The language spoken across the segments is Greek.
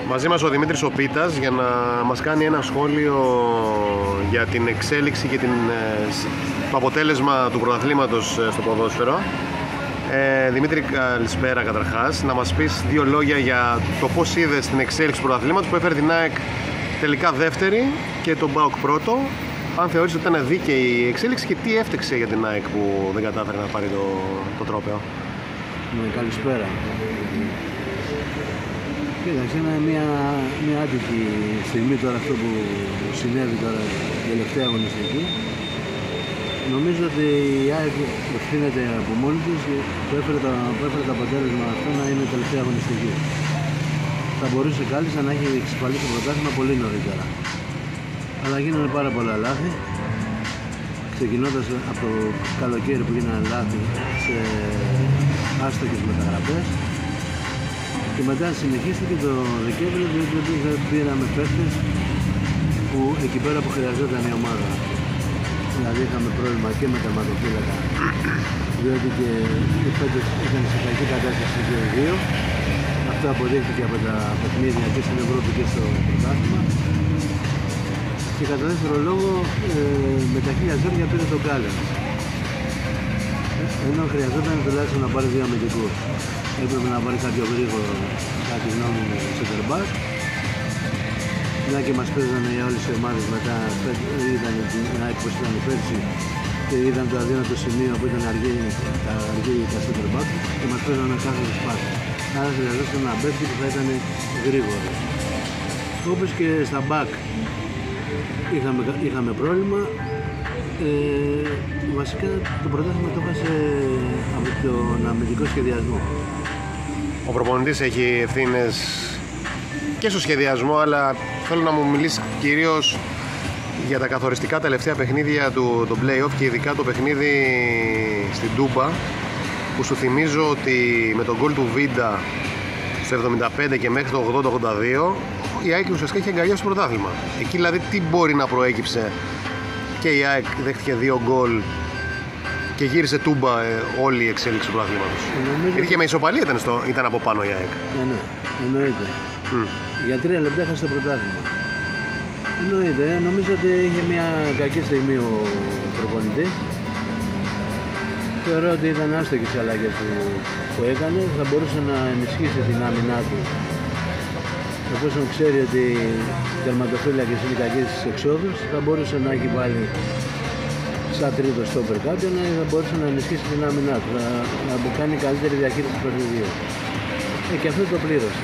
Μαζί μας ο Δημήτρης ο Πίτας για να μας κάνει ένα σχόλιο για την εξέλιξη και το αποτέλεσμα του πρωταθλήματος στο ποδόσφαιρο. Δημήτρη, καλησπέρα καταρχάς. Να μας πεις δύο λόγια για το πώς είδες την εξέλιξη του πρωταθλήματος που έφερε την ΑΕΚ τελικά δεύτερη και τον ΠΑΟΚ πρώτο. Αν θεωρείς ότι ήταν δίκαιη η εξέλιξη και τι έφτεξε για την ΑΕΚ που δεν κατάφερε να πάρει το τρόπαιο. Καλησπέρα. Κοίταξε, είναι μια άτυχη στιγμή τώρα αυτό που συνέβη τώρα η τελευταία αγωνιστική. Νομίζω ότι η ΑΕΚ ευθύνεται από μόνη της που έφερε το αποτέλεσμα αυτό να είναι η τελευταία αγωνιστική. Θα μπορούσε κάλλιστα να έχει εξασφαλίσει το πρωτάθλημα πολύ νωρίτερα. Αλλά γίνανε πάρα πολλά λάθη, ξεκινώντας από το καλοκαίρι που γίνανε λάθη σε άστοχες μεταγραφές. Και μετά συνεχίστηκε το Δεκέμβριο, διότι δεν πήραμε παίκτες που εκεί πέρα που χρειαζόταν η ομάδα. Δηλαδή είχαμε πρόβλημα και με τερματοφύλακα, διότι και οι παίκτες ήταν σε κακή κατάσταση και οι δύο. Αυτό αποδείχθηκε από τα παιχνίδια και στην Ευρώπη και στο πρωτάθλημα. Και κατά δεύτερο λόγο με τα χίλια ζόρια πήρε τον Κάλεν. Ενώ χρειαζόταν τουλάχιστον να πάρει δύο αμυντικούς. Έπρεπε να πάρει κάποιο γρήγορο, κάτι γνώμη με center back. Μια και μας παίζανε για όλες τις ομάδες μετά, ήταν την ΑΕΚ πως ήταν πέρσι και ήταν το αδύνατο σημείο που ήταν αργή τα center back και μας παίζανε κάθε σπάτη. Άρα χρειαζόταν ένα παίκτη που θα ήταν γρήγορο. Όπως και στα back είχαμε πρόβλημα. Βασικά το πρωτάθλημα το έχασε από τον αμυντικό σχεδιασμό. Ο προπονητής έχει ευθύνες και στο σχεδιασμό, αλλά θέλω να μου μιλήσει κυρίως για τα καθοριστικά τελευταία παιχνίδια του play-off και ειδικά το παιχνίδι στην Τούμπα, που σου θυμίζω ότι με τον γκολ του Βίντα στο 75 και μέχρι το 80-82 η ΑΕΚ ουσιαστικά είχε αγκαλιάσει το πρωτάθλημα. Εκεί δηλαδή τι μπορεί να προέκυψε και η ΑΕΚ δέχτηκε 2 γκολ και γύρισε Τούμπα όλη η εξέλιξη του πρωταθλήματος. Γιατί και με ισοπαλία ήταν από πάνω η ΑΕΚ. Ναι, εννοείται. Για 3 λεπτά έχασε το πρωτάθλημα. Εννοείται. Νομίζω ότι είχε μια κακή στιγμή ο προπονητής. Θεωρώ ότι ήταν άστοχες οι αλλαγές που έκανε. Θα μπορούσε να ενισχύσει την άμυνά του. Εφόσον ξέρει ότι οι τερματοφύλακες είναι κακοί στις εξόδους, θα μπορούσε να έχει βάλει σαν τρίτο στόπερ κάποιον, θα μπορούσε να ενισχύσει την άμυνά του, να κάνει καλύτερη διαχείριση του παιχνιδιού. Και αυτό το πλήρωσε.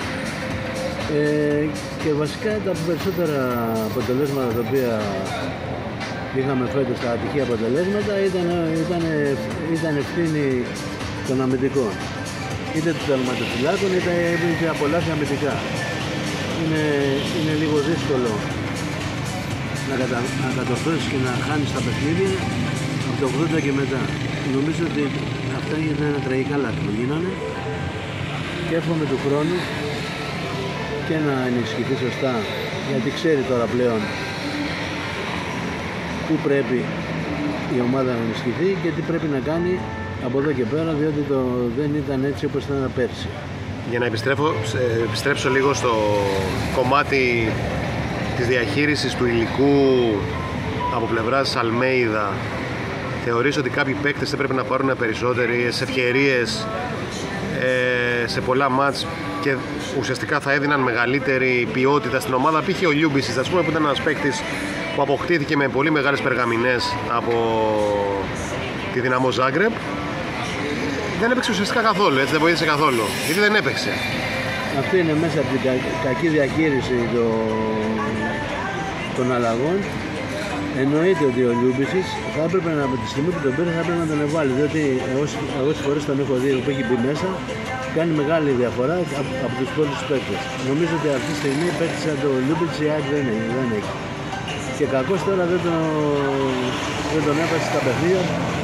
Και βασικά τα περισσότερα αποτελέσματα τα οποία είχαμε φέτος, τα ατυχή αποτελέσματα, ήταν ευθύνη των αμυντικών. Είτε των τερματοφυλάκων, είτε από λάθη αμυντικά. Είναι λίγο δύσκολο να κατορθώσεις και να χάνεις τα παιχνίδια από το 80 και μετά. Νομίζω ότι αυτά ήταν τραγικά λάθη που γίνανε και εύχομαι του χρόνου και να ενισχυθεί σωστά, γιατί ξέρει τώρα πλέον πού πρέπει η ομάδα να ενισχυθεί και τι πρέπει να κάνει από εδώ και πέρα, διότι δεν ήταν έτσι όπως ήταν πέρσι. Για να επιστρέψω λίγο στο κομμάτι της διαχείρισης του υλικού από πλευράς Αλμέιδα, θεωρείς ότι κάποιοι παίκτες θα πρέπει να πάρουν περισσότερες ευκαιρίες σε πολλά μάτς και ουσιαστικά θα έδιναν μεγαλύτερη ποιότητα στην ομάδα? Π.χ. ο Λιούμπισης, ας πούμε, που ήταν ένας παίκτης που αποκτήθηκε με πολύ μεγάλες περγαμηνές από τη Δυναμό Ζάγκρεπ. Δεν έπαιξε ουσιαστικά καθόλου, έτσι δεν βοήθησε καθόλου. Γιατί δεν έπαιξε. Αυτό είναι μέσα από την κακή διαχείριση των αλλαγών. Εννοείται ότι ο Λιούμπισης θα έπρεπε από τη στιγμή που τον πήρε θα έπρεπε να τον βάλει. Διότι εγώ τις φορές τον έχω δει που έχει μπει μέσα, κάνει μεγάλη διαφορά από τους πρώτους παίκτες. Νομίζω ότι αυτή τη στιγμή παίκτης σαν το Λιούμπισης η ΑΕΚ δεν έχει. Και κακώς τώρα δεν τον έβασε στα παιχνίδια,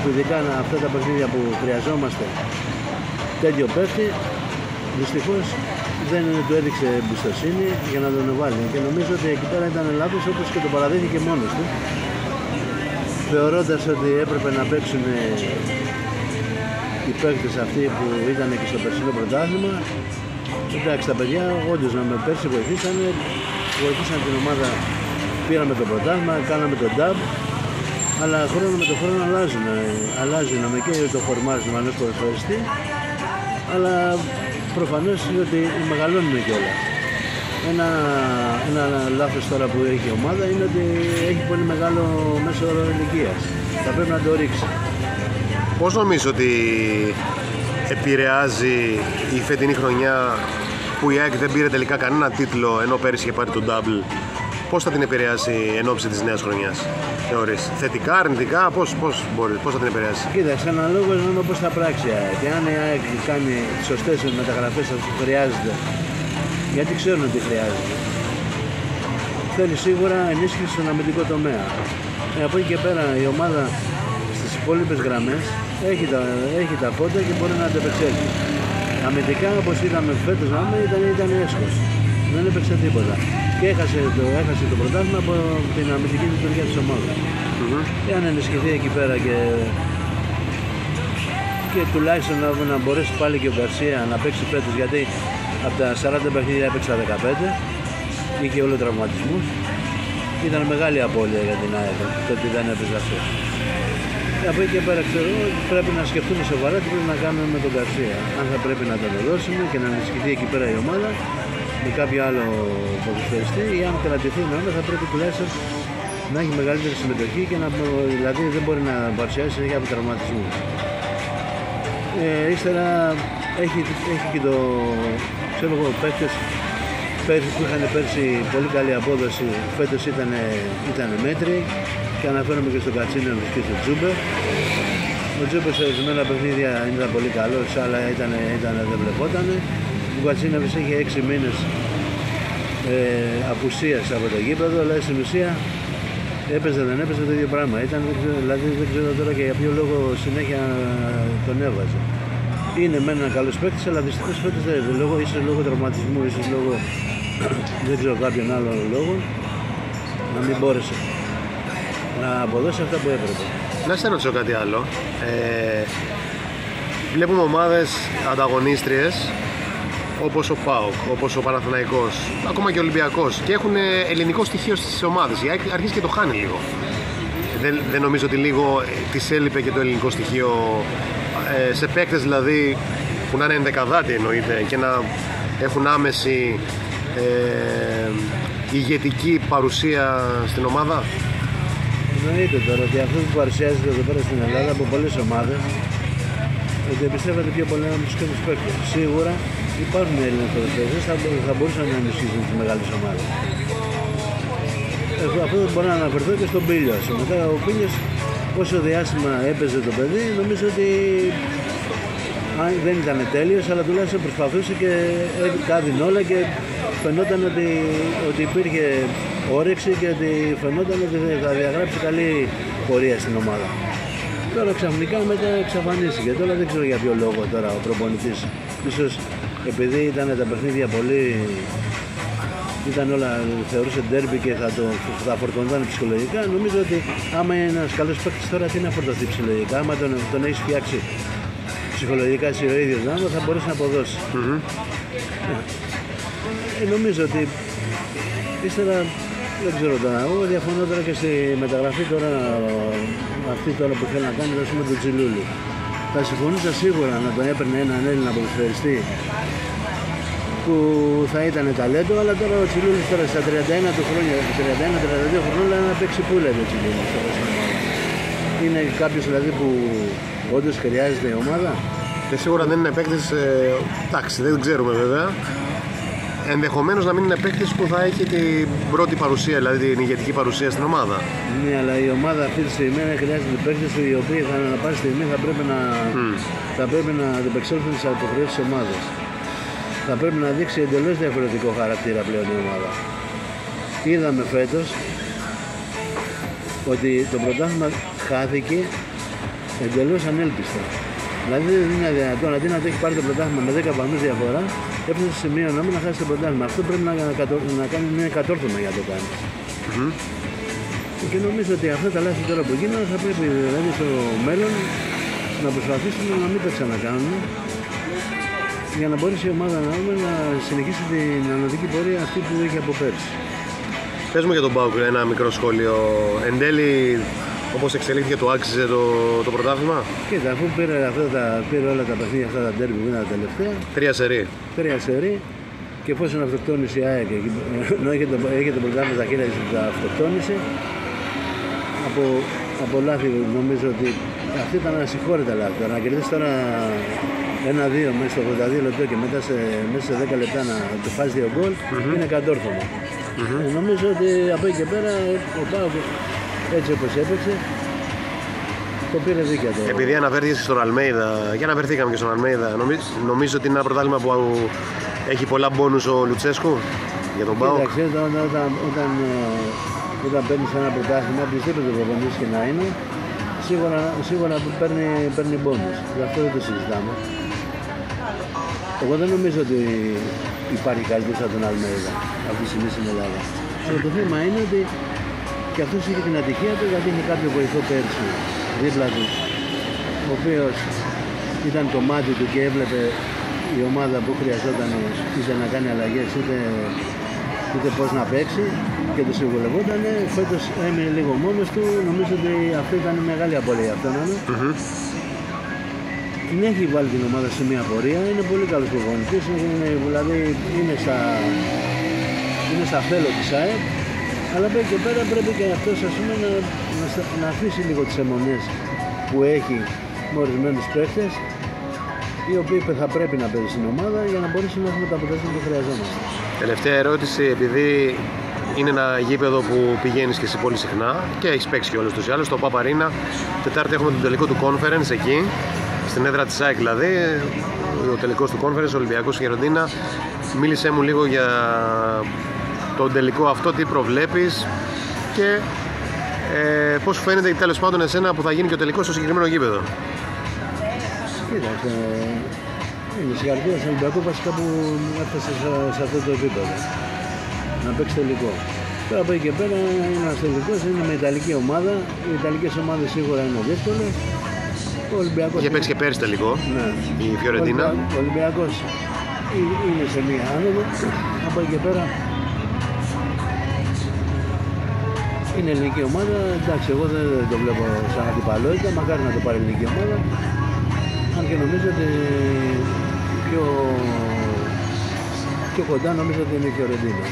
ειδικά αυτά τα παιχνίδια που χρειαζόμαστε τέτοιο παίκτη. Δυστυχώς δεν του έδειξε εμπιστοσύνη για να τον βάλει. Και νομίζω ότι εκεί πέρα ήταν λάθος, όπως και το παραδείχθηκε μόνος του, θεωρώντας ότι έπρεπε να παίξουν οι παίκτες αυτοί που ήταν και στο περσινό πρωτάθλημα Εντάξει, τα παιδιά όντως να με πέρσι βοηθήσαν την ομάδα, πήραμε το πρωτάθλημα, κάναμε το DAB, αλλά χρόνο με το χρόνο αλλάζει να με καίει το φορμάρισμα ενός ποδοσφαιριστή, αλλά προφανώς είναι ότι μεγαλώνουμε κιόλας. Ένα λάθος τώρα που έχει η ομάδα είναι ότι έχει πολύ μεγάλο μέσο όρο ηλικίας. Θα πρέπει να το ρίξει. Πώς νομίζω ότι επηρεάζει η φετινή χρονιά που η ΑΕΚ δεν πήρε τελικά κανένα τίτλο ενώ πέρυσι είχε πάρει το double? Πώς θα την επηρεάσει εν ώψη της νέας χρονιάς, θεωρείς? Θετικά, αρνητικά, πώς θα την επηρεάσει? Κοίταξε, αναλόγως να δούμε πώς θα πράξει η ΑΕΚ. Αν η ΑΕΚ κάνει τις σωστές μεταγραφές που χρειάζεται, γιατί ξέρουν ότι χρειάζεται. Θέλει σίγουρα ενίσχυση στον αμυντικό τομέα. Από εκεί και πέρα η ομάδα στις υπόλοιπες γραμμές έχει τα φώτα και μπορεί να αντεπεξέλθει. Αμυντικά, όπως είδαμε φέτος, ήταν έσχος. Δεν έπαιξε τίποτα. Και έχασε το πρωτάθλημα από την αμυντική λειτουργία της ομάδας. Εάν ενισχυθεί εκεί πέρα και τουλάχιστον να μπορέσει πάλι και ο Γκαρσία να παίξει φέτος, γιατί από τα 40 παιχνίδια έπαιξε τα 15, είχε όλο τραυματισμούς. Ήταν μεγάλη απώλεια για την ΑΕΚ το ότι δεν έπαιζε αυτό. Από εκεί και πέρα ξέρω πρέπει να σκεφτούμε σοβαρά τι πρέπει να κάνουμε με τον Γκαρσία. Αν θα πρέπει να τον δώσουμε και να ενισχυθεί εκεί πέρα η ομάδα με κάποιο άλλο ποδοσφαιριστή, ή αν κρατηθεί η ομάδα θα πρέπει τουλάχιστον να έχει μεγαλύτερη συμμετοχή και δηλαδή δεν μπορεί να παρουσιάσει συνέχεια από τραυματισμούς. Ύστερα έχει και το ξέρω εγώ παίκτες που είχαν πέρσι πολύ καλή απόδοση, φέτος ήταν μέτροι, και αναφέρομαι και στον Κατσίνοβιτ και στον Τζούμπερ. Ο Τζούμπερ σε ορισμένα παιχνίδια ήταν πολύ καλός, αλλά δεν βλεπόταν. Ο Κατσίνοβιτ είχε 6 μήνες απουσίας από το γήπεδο, αλλά στην ουσία δεν έπαιζε το ίδιο πράγμα. Δηλαδή δεν ξέρω τώρα και για ποιο λόγο συνέχεια τον έβαζε. Είναι με έναν καλός παίκτης, αλλά δυστυχώς φέτος ίσως λόγω τραυματισμού, ίσως λόγω δεν ξέρω κάποιον άλλο λόγο, να μην μπόρεσε να αποδώσει αυτά που έπρεπε. Να σε ρωτήσω κάτι άλλο. Βλέπουμε ομάδες ανταγωνίστριες όπως ο ΠΑΟΚ, όπως ο Παναθηναϊκός, ακόμα και ο Ολυμπιακός, και έχουν ελληνικό στοιχείο στις ομάδες. Η ΑΕΚ αρχίζει και το χάνει λίγο. Δεν νομίζω ότι λίγο της έλειπε και το ελληνικό στοιχείο σε παίκτες δηλαδή που να είναι ενδεκαδάτοι εννοείται και να έχουν άμεση ηγετική παρουσία στην ομάδα? Εννοείται τώρα ότι αυτό που παρουσιάζεται εδώ πέρα στην Ελλάδα από πολλές ομάδες, ότι επιστρέφεται πιο πολύ από τους κάποιους παίκτες. Σίγουρα υπάρχουν Έλληνες ποδοσφαιριστές που θα μπορούσαν να ενισχύσουν τις μεγάλες ομάδες. Αυτό μπορώ να αναφερθώ και στον Πίλιο. Μετά ο Πίλιος, όσο διάστημα έπαιζε το παιδί, νομίζω ότι δεν ήταν τέλειος, αλλά τουλάχιστον προσπαθούσε και τα έδινε όλα και φαινόταν ότι υπήρχε όρεξη και ότι φαινόταν ότι θα διαγράψει καλή πορεία στην ομάδα. Τώρα ξαφνικά μετά εξαφανίστηκε. Τώρα δεν ξέρω για ποιο λόγο τώρα ο προπονητής. Ίσως επειδή ήταν τα παιχνίδια πολύ, ήταν όλα, θεωρούσε ντέρμπι και θα φορτωνόταν ψυχολογικά. Νομίζω ότι άμα είναι ένας καλός παίκτης τώρα, τι να φορτωθεί ψυχολογικά? Άμα τον έχεις φτιάξει ψυχολογικά εσύ ο ίδιος, θα μπορέσει να αποδώσει. Νομίζω ότι ύστερα δεν ξέρω τώρα, εγώ διαφωνώ τώρα και στη μεταγραφή τώρα, αυτή τώρα που θέλει να κάνει με τον Τζιλούλη. Θα συμφωνούσα σίγουρα να τον έπαιρνε έναν Έλληνα ποδοσφαιριστή που θα ήταν ταλέντο, αλλά τώρα ο Τσιλούλης τώρα στα 31 του χρόνια, 31-32 χρόνια να παίξει πού λέτε ο Τσιλούλης τώρα στην ομάδα? Είναι κάποιος δηλαδή που όντως χρειάζεται η ομάδα? Και σίγουρα δεν είναι παίκτης, εντάξει δεν ξέρουμε βέβαια. Ενδεχομένως να μην είναι παίκτης που θα έχει την πρώτη παρουσία, δηλαδή την ηγετική παρουσία στην ομάδα. Ναι, αλλά η ομάδα αυτή τη στιγμή χρειάζεται παίκτες οι οποίοι θα ανά πάση στιγμή θα πρέπει να αντιπεξέλθουν στις αποχρεώσεις της ομάδας. Θα πρέπει να δείξει εντελώς διαφορετικό χαρακτήρα πλέον η ομάδα. Είδαμε φέτος ότι το πρωτάθλημα χάθηκε εντελώς ανέλπιστα. Δηλαδή δεν είναι δυνατόν, αντί να το έχει πάρει το πρωτάθλημα με 10 βαθμούς διαφορά, έπρεπε σε σημείο να μην χάσει το πρωτάθλημα. Αυτό πρέπει να κάνει μια κατόρθωμα για να το κάνει. Και νομίζω ότι αυτά τα λάθη τώρα που γίνανε θα πρέπει δηλαδή στο μέλλον να προσπαθήσουμε να μην τα ξανακάνουμε για να μπορέσει η ομάδα να συνεχίσει την ανωδική πορεία αυτή που είχε από πέρσι. Πες μου για τον ΠΑΟΚ ένα μικρό σχόλιο. Εν τέλει, όπως εξελίχθηκε, του άξιζε το πρωτάθλημα? Κοίτα, αφού πήρε όλα τα παιχνίδια αυτά τα ντέρμπι που ήταν τα τελευταία. 3 σερί. Και εφόσον αυτοκτόνησε η ΑΕΚ, ενώ είχε το πρωτάθλημα στα χέρια της, τα αυτοκτόνησε. Από λάθη νομίζω ότι αυτή ήταν ασυγχώρητα λάθη. Να κερδίσει τώρα 1-2 μέσα στο 82 λεπτό και μετά μέσα σε 10 λεπτά να του φάσει 2 γκολ είναι κατόρθωμα. Νομίζω ότι από εκεί και πέρα ο ΠΑΟΚ έτσι όπως έπαιξε το πήρε δίκαια το. Επειδή αναφέρθηκες στον Αλμέιδα, και αναφερθήκαμε και στον Αλμέιδα, νομίζω ότι είναι ένα πρωτάθλημα που έχει πολλά μπόνους ο Λουτσέσκου για τον ΠΑΟΚ? Κοίταξε, όταν παίρνεις ένα πρωτάθλημα, οποιοδήποτε προπονητής και να είναι, σίγουρα παίρνει μπόνους. Γι' αυτό δεν το συζητάμε. Εγώ δεν νομίζω ότι υπάρχει καλύτερος από τον Αλμέιδα αυτή τη στιγμή στην Ελλάδα. Αλλά το θέμα είναι ότι και αυτός είχε την ατυχία του, γιατί είχε κάποιο βοηθό πέρσι δίπλα του, ο οποίος ήταν το μάτι του και έβλεπε η ομάδα που χρειαζόταν είτε να κάνει αλλαγές είτε πώς να παίξει και το συμβουλευόταν. Φέτος έμεινε λίγο μόνος του. Νομίζω ότι αυτή ήταν μεγάλη απώλεια για αυτόν. Την έχει βάλει την ομάδα σε μια πορεία, είναι πολύ καλός προπονητής, δηλαδή είναι στα θέλω της ΑΕΠ, αλλά από εκεί και πέρα πρέπει και αυτός να αφήσει λίγο τις αιμονές που έχει με ορισμένους παίκτες, οι οποίοι θα πρέπει να παίζουν στην ομάδα για να μπορέσει να έχουμε τα αποτελέσματα που χρειαζόμαστε. Τελευταία ερώτηση, επειδή είναι ένα γήπεδο που πηγαίνεις και εσύ πολύ συχνά και έχεις παίξει και όλους τους άλλους, το Παπαρίνα. Τετάρτη έχουμε τον τελικό του Conference εκεί, στην έδρα της ΑΕΚ δηλαδή, ο τελικός του Conference, Ολυμπιακός Γεροντίνα. Μίλησέ μου λίγο για τον τελικό αυτό, τι προβλέπεις και πώς σου φαίνεται τέλος πάντων εσένα που θα γίνει και ο τελικός στο συγκεκριμένο γήπεδο? Κοίταξε, είναι συγχαρητήρια στον Ολυμπιακό βασικά που έφτασε σε αυτό το επίπεδο να παίξει τελικό. Τώρα από εκεί και πέρα είναι ένας τελικός, είναι με Ιταλική ομάδα. Οι Ιταλικές ομάδες σίγουρα είναι δύσκολες. Είχε παίξει και πέρσι τελικό, ναι. Η Φιωρεντίνα. Ο Ολυμπιακός είναι σε μία άνοδο. Από εκεί και πέρα είναι ελληνική ομάδα. Εντάξει, εγώ δεν το βλέπω σαν αντιπαλότητα. Μακάρι να το πάρει η ελληνική ομάδα. Αν και νομίζω ότι πιο κοντά νομίζω ότι είναι η Φιωρεντίνα.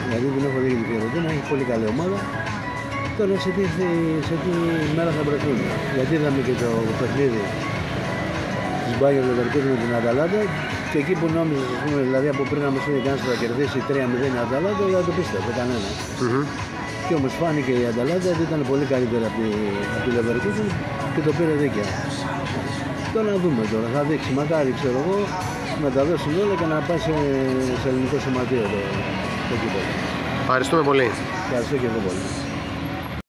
Δηλαδή την έχω δει η Φιωρεντίνα, έχει πολύ καλή ομάδα. Τώρα σε τι μέρα θα βρεθούν. Γιατί είδαμε και το παιχνίδι της Μπάγερ Λεβερκούζεν με την Αταλάντα και εκεί που νόμιζες, δηλαδή από πριν να μας πει κανένας θα κερδίσει 3-0 η Αταλάντα, δεν το πίστευε κανένας. Και όμως φάνηκε η Αταλάντα ότι ήταν πολύ καλύτερα από τη Λεβερκούζεν και το πήρε δίκαια. Τώρα να δούμε τώρα, θα δείξει, μακάρι ξέρω εγώ να τα δώσουν όλα και να πάει σε ελληνικό σωματείο το κύπελλο. Ευχαριστούμε πολύ. Ευχαριστώ και εγώ πολύ.